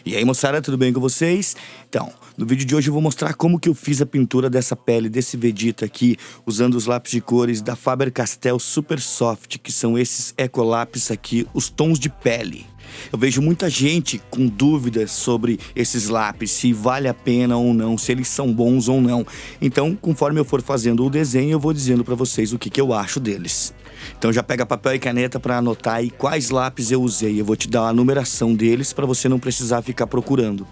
E aí, moçada, tudo bem com vocês? Então, no vídeo de hoje eu vou mostrar como que eu fiz a pintura dessa pele desse Vegeta aqui, usando os lápis de cores da Faber-Castell Super Soft, que são esses ecolápis aqui, os tons de pele. Eu vejo muita gente com dúvidas sobre esses lápis, se vale a pena ou não, se eles são bons ou não. Então, conforme eu for fazendo o desenho, eu vou dizendo para vocês o que eu acho deles. Então já pega papel e caneta para anotar aí quais lápis eu usei. Eu vou te dar a numeração deles para você não precisar ficar procurando.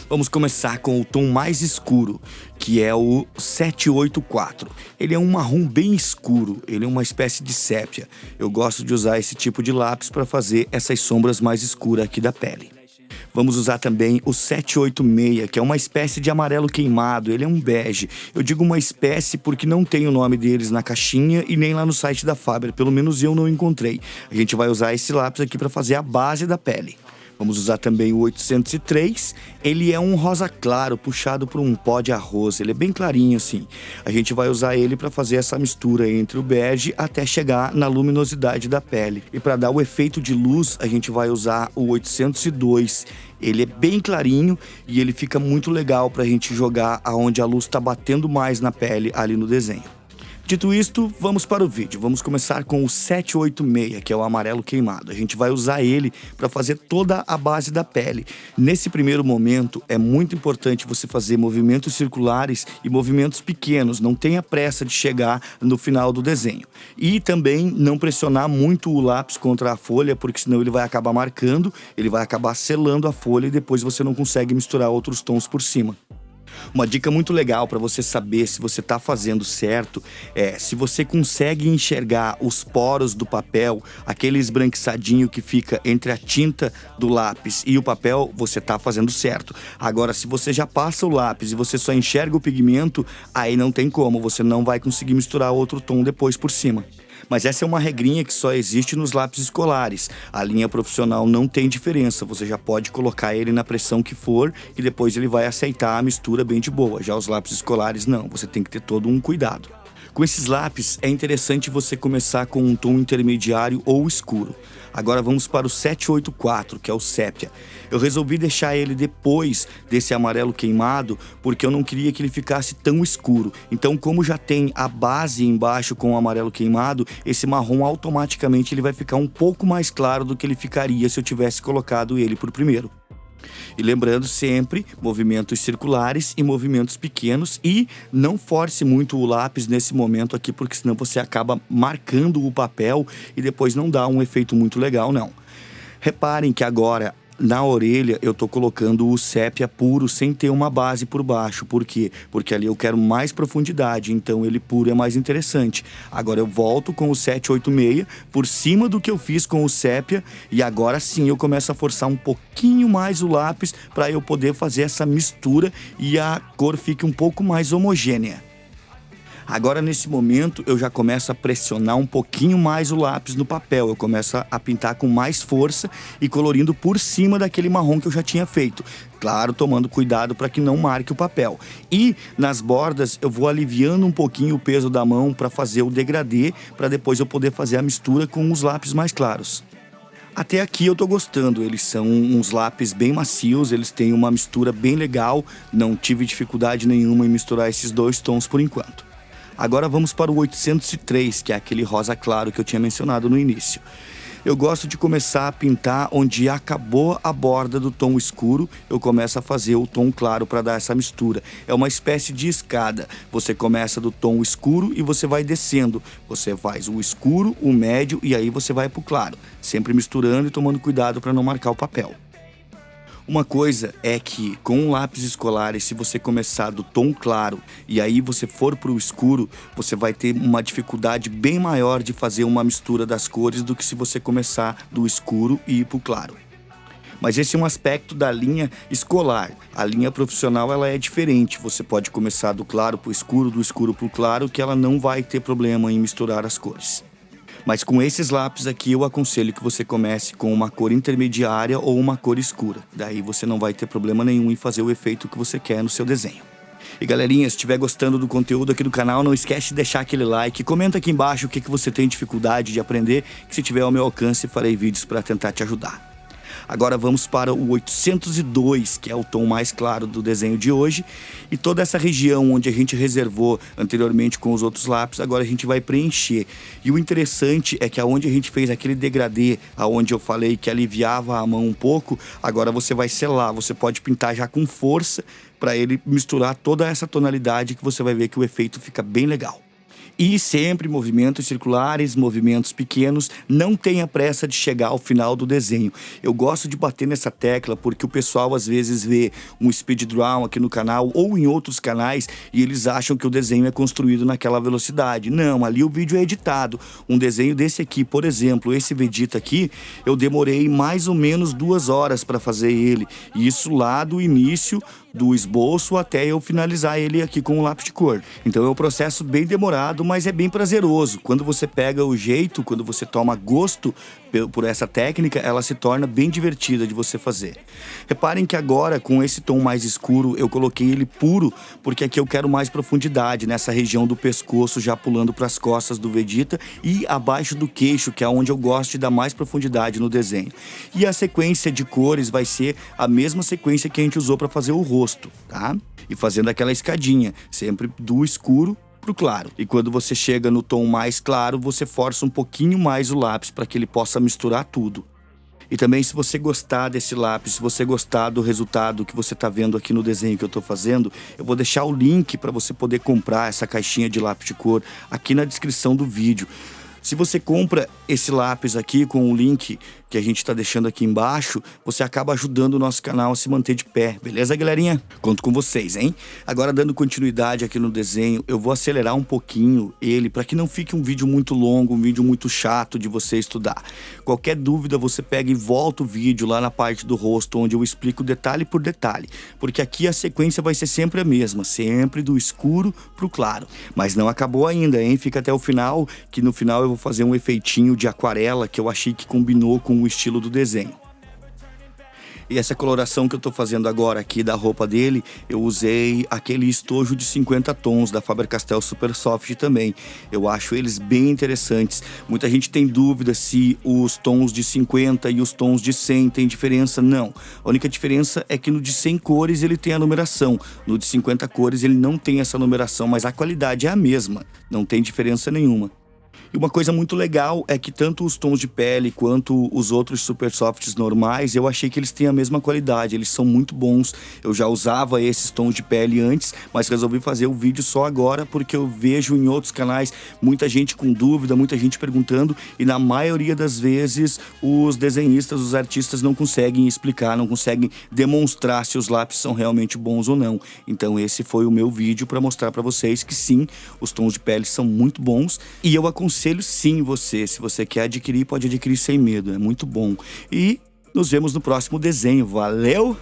Vamos começar com o tom mais escuro, que é o 784. Ele é um marrom bem escuro, ele é uma espécie de sépia. Eu gosto de usar esse tipo de lápis para fazer essas sombras mais escuras aqui da pele. Vamos usar também o 786, que é uma espécie de amarelo queimado, ele é um bege. Eu digo uma espécie porque não tem o nome deles na caixinha e nem lá no site da Faber, pelo menos eu não encontrei. A gente vai usar esse lápis aqui para fazer a base da pele. Vamos usar também o 803, ele é um rosa claro, puxado por um pó de arroz, ele é bem clarinho assim. A gente vai usar ele para fazer essa mistura entre o bege até chegar na luminosidade da pele. E para dar o efeito de luz, a gente vai usar o 802, ele é bem clarinho e ele fica muito legal para a gente jogar aonde a luz está batendo mais na pele ali no desenho. Dito isto, vamos para o vídeo. Vamos começar com o 786, que é o amarelo queimado. A gente vai usar ele para fazer toda a base da pele. Nesse primeiro momento, é muito importante você fazer movimentos circulares e movimentos pequenos. Não tenha pressa de chegar no final do desenho. E também não pressionar muito o lápis contra a folha, porque senão ele vai acabar marcando, ele vai acabar selando a folha e depois você não consegue misturar outros tons por cima. Uma dica muito legal para você saber se você está fazendo certo é se você consegue enxergar os poros do papel, aquele esbranquiçadinho que fica entre a tinta do lápis e o papel, você está fazendo certo. Agora, se você já passa o lápis e você só enxerga o pigmento, aí não tem como, você não vai conseguir misturar outro tom depois por cima. Mas essa é uma regrinha que só existe nos lápis escolares. A linha profissional não tem diferença, você já pode colocar ele na pressão que for e depois ele vai aceitar a mistura bem de boa. Já os lápis escolares não, você tem que ter todo um cuidado. Com esses lápis é interessante você começar com um tom intermediário ou escuro. Agora vamos para o 784, que é o sépia. Eu resolvi deixar ele depois desse amarelo queimado porque eu não queria que ele ficasse tão escuro. Então, como já tem a base embaixo com o amarelo queimado, esse marrom automaticamente ele vai ficar um pouco mais claro do que ele ficaria se eu tivesse colocado ele por primeiro. E lembrando sempre, movimentos circulares e movimentos pequenos e não force muito o lápis nesse momento aqui, porque senão você acaba marcando o papel e depois não dá um efeito muito legal, não. Reparem que agora na orelha eu tô colocando o sépia puro sem ter uma base por baixo. Por quê? Porque ali eu quero mais profundidade, então ele puro é mais interessante. Agora eu volto com o 786 por cima do que eu fiz com o sépia e agora sim eu começo a forçar um pouquinho mais o lápis para eu poder fazer essa mistura e a cor fique um pouco mais homogênea. Agora, nesse momento, eu já começo a pressionar um pouquinho mais o lápis no papel. Eu começo a pintar com mais força e colorindo por cima daquele marrom que eu já tinha feito. Claro, tomando cuidado para que não marque o papel. E nas bordas, eu vou aliviando um pouquinho o peso da mão para fazer o degradê, para depois eu poder fazer a mistura com os lápis mais claros. Até aqui eu tô gostando, eles são uns lápis bem macios, eles têm uma mistura bem legal. Não tive dificuldade nenhuma em misturar esses dois tons por enquanto. Agora vamos para o 803, que é aquele rosa claro que eu tinha mencionado no início. Eu gosto de começar a pintar onde acabou a borda do tom escuro, eu começo a fazer o tom claro para dar essa mistura. É uma espécie de escada. Você começa do tom escuro e você vai descendo. Você faz o escuro, o médio e aí você vai para o claro. Sempre misturando e tomando cuidado para não marcar o papel. Uma coisa é que com um lápis escolar, se você começar do tom claro e aí você for para o escuro, você vai ter uma dificuldade bem maior de fazer uma mistura das cores do que se você começar do escuro e ir para o claro. Mas esse é um aspecto da linha escolar. A linha profissional ela é diferente. Você pode começar do claro para o escuro, do escuro para o claro, que ela não vai ter problema em misturar as cores. Mas com esses lápis aqui eu aconselho que você comece com uma cor intermediária ou uma cor escura. Daí você não vai ter problema nenhum em fazer o efeito que você quer no seu desenho. E galerinha, se estiver gostando do conteúdo aqui do canal, não esquece de deixar aquele like. Comenta aqui embaixo o que você tem dificuldade de aprender, que se tiver ao meu alcance farei vídeos para tentar te ajudar. Agora vamos para o 802, que é o tom mais claro do desenho de hoje. E toda essa região onde a gente reservou anteriormente com os outros lápis, agora a gente vai preencher. E o interessante é que aonde a gente fez aquele degradê, aonde eu falei que aliviava a mão um pouco, agora você vai selar, você pode pintar já com força para ele misturar toda essa tonalidade, que você vai ver que o efeito fica bem legal. E sempre movimentos circulares, movimentos pequenos, não tenha pressa de chegar ao final do desenho. Eu gosto de bater nessa tecla porque o pessoal às vezes vê um speed draw aqui no canal ou em outros canais e eles acham que o desenho é construído naquela velocidade. Não, ali o vídeo é editado. Um desenho desse aqui, por exemplo, esse Vegeta aqui, eu demorei mais ou menos 2 horas para fazer ele. E isso lá do início do esboço até eu finalizar ele aqui com o lápis de cor. Então é um processo bem demorado, mas é bem prazeroso. Quando você pega o jeito, quando você toma gosto por essa técnica, ela se torna bem divertida de você fazer. Reparem que agora, com esse tom mais escuro, eu coloquei ele puro, porque aqui eu quero mais profundidade, nessa região do pescoço, já pulando para as costas do Vegeta e abaixo do queixo, que é onde eu gosto de dar mais profundidade no desenho. E a sequência de cores vai ser a mesma sequência que a gente usou para fazer o rosto, tá? E fazendo aquela escadinha, sempre do escuro pro claro. E quando você chega no tom mais claro, você força um pouquinho mais o lápis para que ele possa misturar tudo. E também, se você gostar desse lápis, se você gostar do resultado que você está vendo aqui no desenho que eu estou fazendo, eu vou deixar o link para você poder comprar essa caixinha de lápis de cor aqui na descrição do vídeo. Se você compra esse lápis aqui com o link que a gente está deixando aqui embaixo, você acaba ajudando o nosso canal a se manter de pé, beleza, galerinha? Conto com vocês, hein? Agora, dando continuidade aqui no desenho, eu vou acelerar um pouquinho ele para que não fique um vídeo muito longo, um vídeo muito chato de você estudar. Qualquer dúvida, você pega e volta o vídeo lá na parte do rosto, onde eu explico detalhe por detalhe, porque aqui a sequência vai ser sempre a mesma, sempre do escuro pro claro. Mas não acabou ainda, hein? Fica até o final, que no final eu vou fazer um efeitinho de aquarela que eu achei que combinou com o estilo do desenho. E essa coloração que eu tô fazendo agora aqui da roupa dele, eu usei aquele estojo de 50 tons da Faber-Castell Super Soft também. Eu acho eles bem interessantes. Muita gente tem dúvida se os tons de 50 e os tons de 100 tem diferença. Não. A única diferença é que no de 100 cores ele tem a numeração. No de 50 cores ele não tem essa numeração, mas a qualidade é a mesma. Não tem diferença nenhuma. E uma coisa muito legal é que tanto os tons de pele quanto os outros super softs normais, eu achei que eles têm a mesma qualidade, eles são muito bons. Eu já usava esses tons de pele antes, mas resolvi fazer o vídeo só agora porque eu vejo em outros canais muita gente com dúvida, muita gente perguntando, e na maioria das vezes os desenhistas, os artistas não conseguem explicar, não conseguem demonstrar se os lápis são realmente bons ou não. Então esse foi o meu vídeo para mostrar para vocês que sim, os tons de pele são muito bons, e eu aconselho sim você, se você quer adquirir, pode adquirir sem medo, é muito bom. E nos vemos no próximo desenho, valeu!